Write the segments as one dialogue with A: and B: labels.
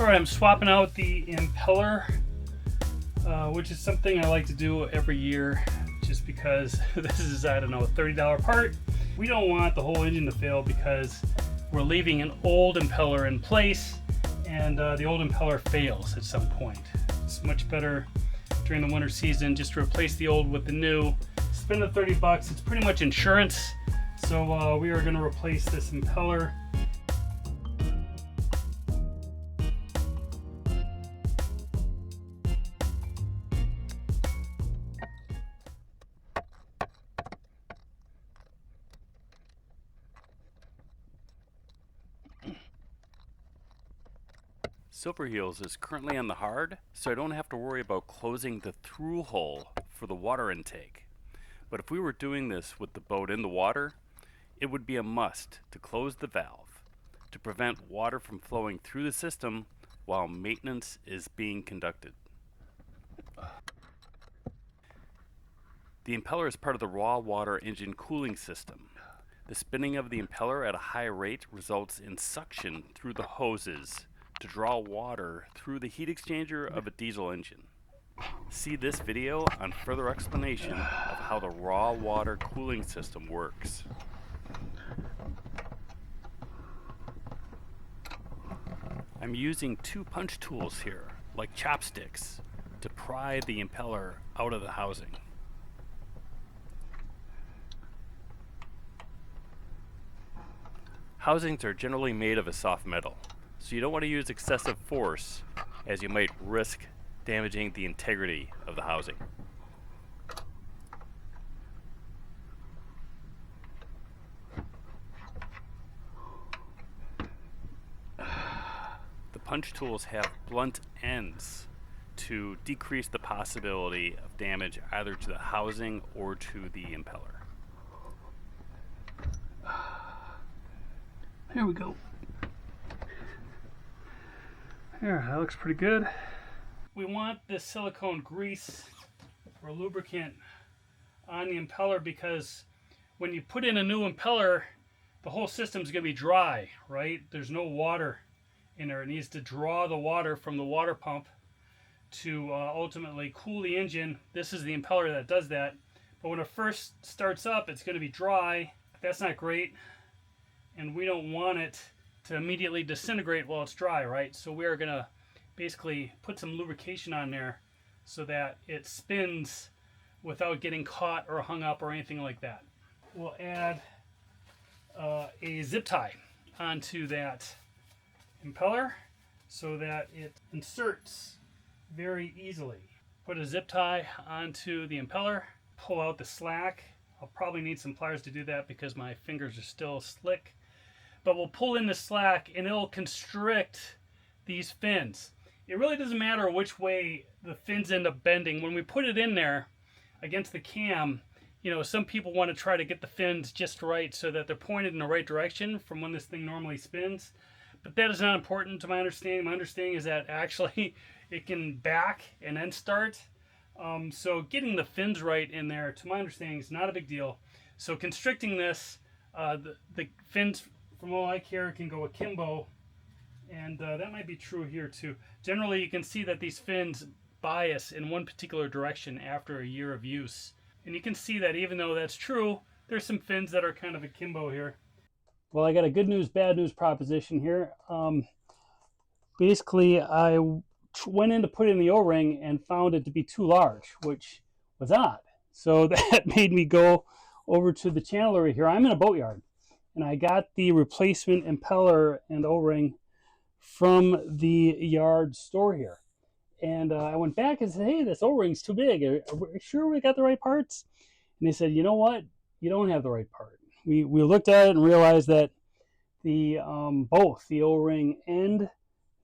A: Alright, I'm swapping out the impeller, which is something I like to do every year just because this is, I don't know, a $30 part. We don't want the whole engine to fail because we're leaving an old impeller in place and the old impeller fails at some point. It's much better during the winter season just to replace the old with the new. Spend the 30 bucks, it's pretty much insurance. So we are going to replace this impeller.
B: Silverheels is currently on the hard, so I don't have to worry about closing the through hole for the water intake. But if we were doing this with the boat in the water, it would be a must to close the valve to prevent water from flowing through the system while maintenance is being conducted. The impeller is part of the raw water engine cooling system. The spinning of the impeller at a high rate results in suction through the hoses to draw water through the heat exchanger of a diesel engine. See this video on further explanation of how the raw water cooling system works. I'm using two punch tools here, like chopsticks, to pry the impeller out of the housing. Housings are generally made of a soft metal, so you don't want to use excessive force as you might risk damaging the integrity of the housing. The punch tools have blunt ends to decrease the possibility of damage either to the housing or to the impeller.
A: There we go. There, that looks pretty good. We want this silicone grease or lubricant on the impeller because when you put in a new impeller, the whole system's going to be dry, right? There's no water in there. It needs to draw the water from the water pump to ultimately cool the engine. This is the impeller that does that. But when it first starts up, it's going to be dry. That's not great. And we don't want it to immediately disintegrate while it's dry, right? So we are going to basically put some lubrication on there so that it spins without getting caught or hung up or anything like that. We'll add a zip tie onto that impeller so that it inserts very easily. Put a zip tie onto the impeller, pull out the slack. I'll probably need some pliers to do that because my fingers are still slick. But we'll pull in the slack and it'll constrict these fins. It really doesn't matter which way the fins end up bending. When we put it in there against the cam, you know, some people want to try to get the fins just right so that they're pointed in the right direction from when this thing normally spins. But that is not important to my understanding. My understanding is that actually it can back and then start. So getting the fins right in there, to my understanding, is not a big deal. So constricting this, the fins from all I care can go akimbo, and that might be true here too. Generally, you can see that these fins bias in one particular direction after a year of use. And you can see that even though that's true, there's some fins that are kind of akimbo here. Well, I got a good news, bad news proposition here. Basically, I went in to put in the O-ring and found it to be too large, which was odd. So that made me go over to the chandlery here. I'm in a boatyard. And I got the replacement impeller and O-ring from the yard store here. And I went back and said, hey, this O-ring's too big. Are we sure we got the right parts? And they said, you know what? You don't have the right part. We looked at it and realized that the both the O-ring and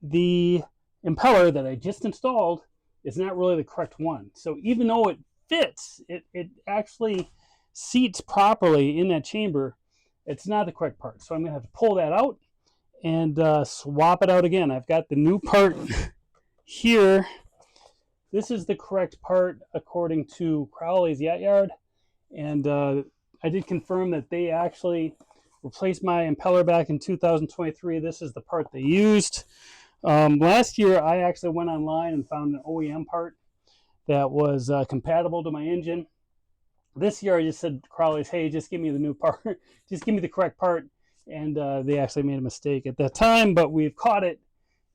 A: the impeller that I just installed is not really the correct one. So even though it fits, it actually seats properly in that chamber, it's not the correct part. So I'm going to have to pull that out and swap it out again. I've got the new part here. This is the correct part according to Crowley's Yacht Yard. And I did confirm that they actually replaced my impeller back in 2023. This is the part they used. Last year, I actually went online and found an OEM part that was compatible to my engine. This year, I just said to Crowley's, hey, just give me the new part. Just give me the correct part. And they actually made a mistake at that time, but we've caught it,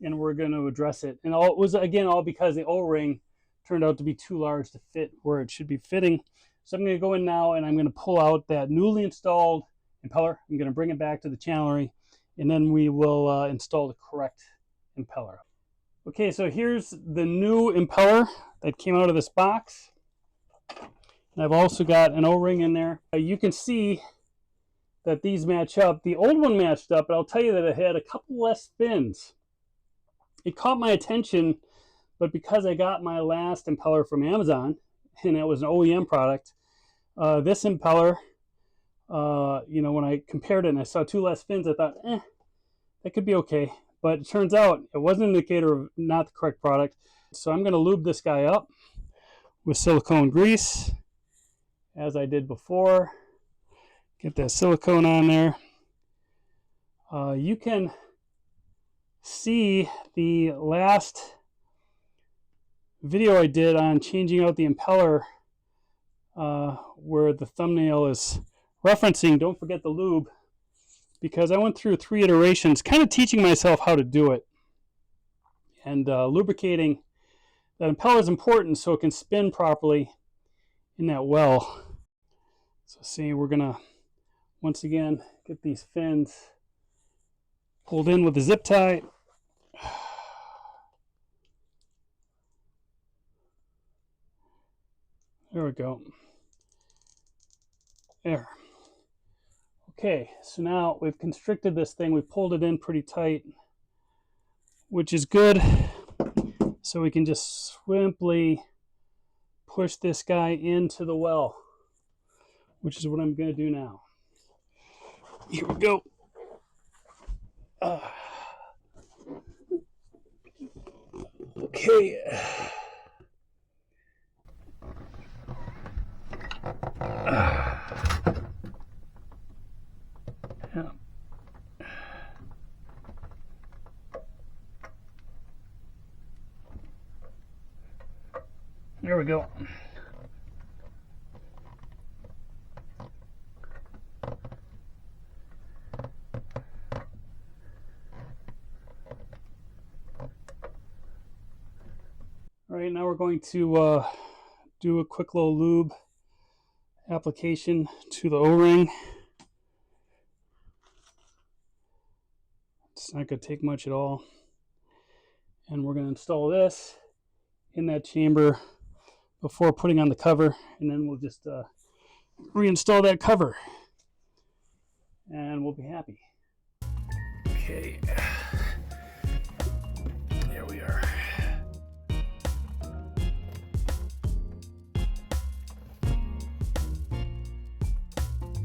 A: and we're going to address it. And it was, again, all because the O-ring turned out to be too large to fit where it should be fitting. So I'm going to go in now, and I'm going to pull out that newly installed impeller. I'm going to bring it back to the channelry, and then we will install the correct impeller. Okay, so here's the new impeller that came out of this box. And I've also got an O-ring in there. You can see that these match up. The old one matched up, but I'll tell you that it had a couple less fins. It caught my attention, but because I got my last impeller from Amazon, and it was an OEM product, this impeller, when I compared it and I saw 2 less fins, I thought, that could be okay. But it turns out it was an indicator of not the correct product. So I'm going to lube this guy up with silicone grease, as I did before. Get that silicone on there. You can see the last video I did on changing out the impeller, where the thumbnail is referencing Don't Forget the Lube, because I went through 3 iterations kind of teaching myself how to do it. And lubricating that impeller is important so it can spin properly in that well. So see, we're gonna once again get these fins pulled in with the zip tie. There we go. There. Okay, so now we've constricted this thing. We pulled it in pretty tight, which is good. So we can just simply push this guy into the well, which is what I'm going to do now. Here we go. Okay. Yeah. There we go. All right, now we're going to do a quick little lube application to the O-ring. It's not going to take much at all. And we're going to install this in that chamber before putting on the cover, and then we'll just reinstall that cover and we'll be happy. Okay, there we are.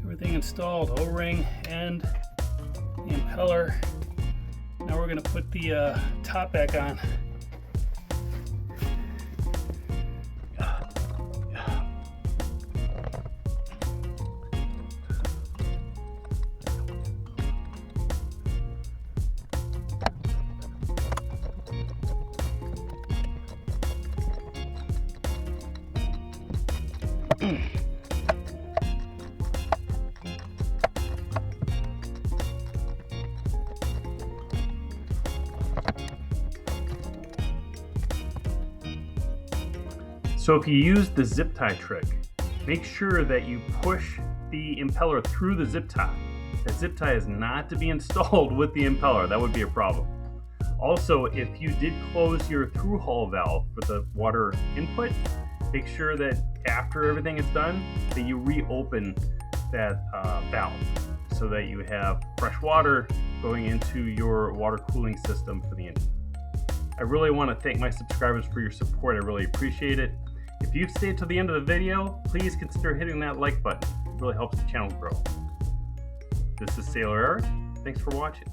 A: Everything installed, O-ring and the impeller. Now we're going to put the top back on. So if you use the zip tie trick, make sure that you push the impeller through the zip tie. The zip tie is not to be installed with the impeller. That would be a problem. Also, if you did close your through-hull valve for the water input, make sure that after everything is done, that you reopen that valve so that you have fresh water going into your water cooling system for the engine. I really want to thank my subscribers for your support. I really appreciate it. If you've stayed to the end of the video, please consider hitting that like button. It really helps the channel grow. This is Sailor Eric. Thanks for watching.